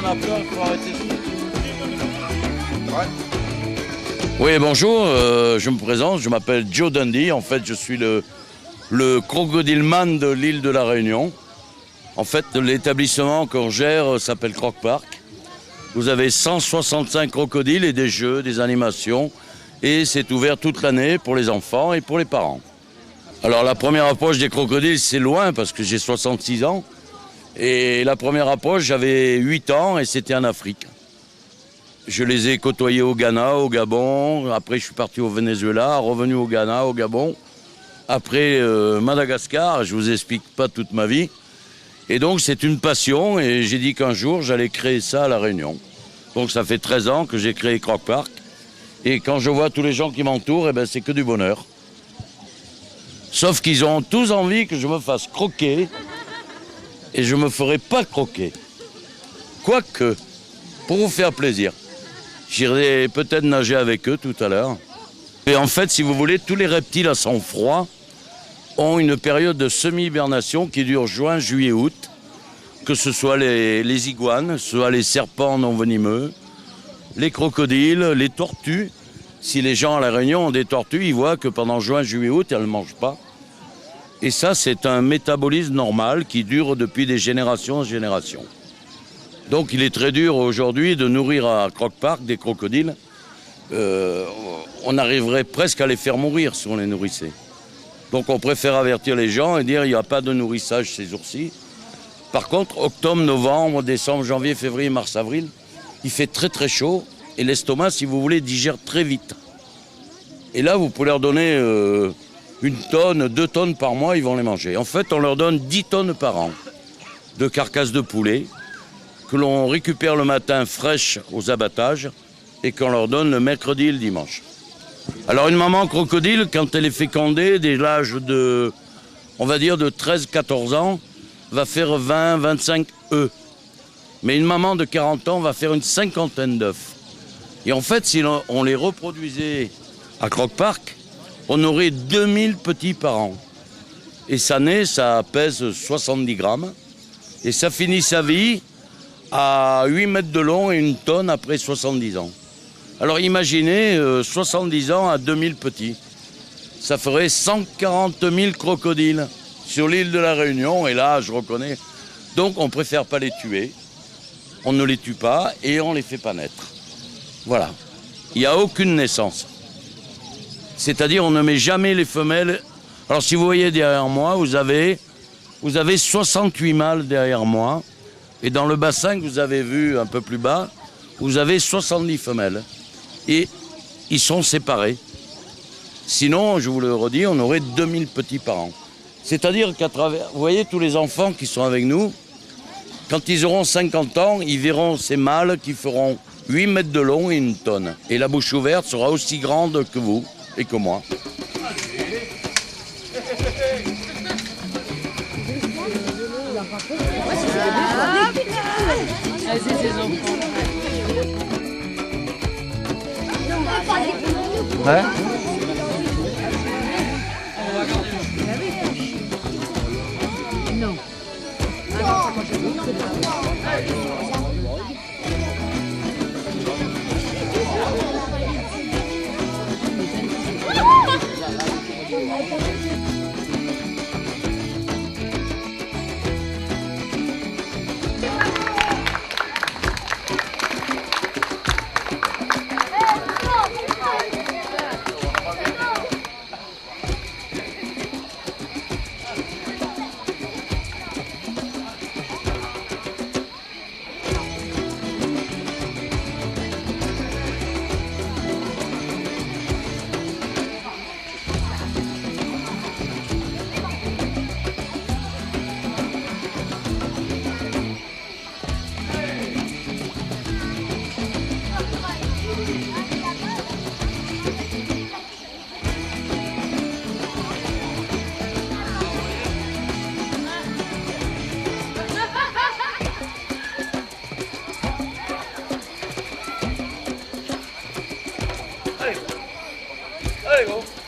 a peur, il faut arrêter. Ouais. Oui, bonjour, je me présente, je m'appelle Joe Dundee. En fait, je suis le crocodile-man de l'île de la Réunion. En fait, l'établissement qu'on gère s'appelle Croc Park. Vous avez 165 crocodiles et des jeux, des animations. Et c'est ouvert toute l'année pour les enfants et pour les parents. Alors la première approche des crocodiles, c'est loin parce que j'ai 66 ans. Et la première approche, j'avais 8 ans et c'était en Afrique. Je les ai côtoyés au Ghana, au Gabon. Après, je suis parti au Venezuela, revenu au Ghana, au Gabon. Après, Madagascar, je vous explique pas toute ma vie. Et donc, c'est une passion et j'ai dit qu'un jour, j'allais créer ça à La Réunion. Donc, ça fait 13 ans que j'ai créé Croc Park. Et quand je vois tous les gens qui m'entourent, eh ben, c'est que du bonheur. Sauf qu'ils ont tous envie que je me fasse croquer et je me ferai pas croquer. Quoique, pour vous faire plaisir, j'irai peut-être nager avec eux tout à l'heure. Et en fait, si vous voulez, tous les reptiles à sang froid ont une période de semi-hibernation qui dure juin, juillet, août. Que ce soit les iguanes, soit les serpents non venimeux, les crocodiles, les tortues. Si les gens à La Réunion ont des tortues, ils voient que pendant juin, juillet, août, elles ne mangent pas. Et ça, c'est un métabolisme normal qui dure depuis des générations en générations. Donc il est très dur aujourd'hui de nourrir à Croc Park des crocodiles. On arriverait presque à les faire mourir si on les nourrissait. Donc on préfère avertir les gens et dire qu'il n'y a pas de nourrissage ces jours-ci. Par contre, octobre, novembre, décembre, janvier, février, mars, avril, il fait très très chaud et l'estomac, si vous voulez, digère très vite. Et là, vous pouvez leur donner 1 tonne, 2 tonnes par mois, ils vont les manger. En fait, on leur donne 10 tonnes par an de carcasses de poulet que l'on récupère le matin fraîches aux abattages et qu'on leur donne le mercredi et le dimanche. Alors une maman crocodile, quand elle est fécondée, dès l'âge de, on va dire, de 13-14 ans, va faire 20-25 œufs. Mais une maman de 40 ans va faire une 50aine d'œufs. Et en fait, si on les reproduisait à Croc Park, on aurait 2000 petits par an. Et ça naît, ça pèse 70 grammes. Et ça finit sa vie à 8 mètres de long et 1 tonne après 70 ans. Alors imaginez 70 ans à 2000 petits. Ça ferait 140 000 crocodiles sur l'île de la Réunion. Et là, je reconnais. Donc on ne préfère pas les tuer. On ne les tue pas et on ne les fait pas naître. Voilà. Il n'y a aucune naissance. C'est-à-dire on ne met jamais les femelles. Alors si vous voyez derrière moi, vous avez 68 mâles derrière moi. Et dans le bassin que vous avez vu un peu plus bas, vous avez 70 femelles. Et ils sont séparés. Sinon, je vous le redis, on aurait 2000 petits par an. C'est-à-dire qu'à travers, vous voyez tous les enfants qui sont avec nous, quand ils auront 50 ans, ils verront ces mâles qui feront 8 mètres de long et 1 tonne. Et la bouche ouverte sera aussi grande que vous et que moi. Ouais. Non. Allez, go.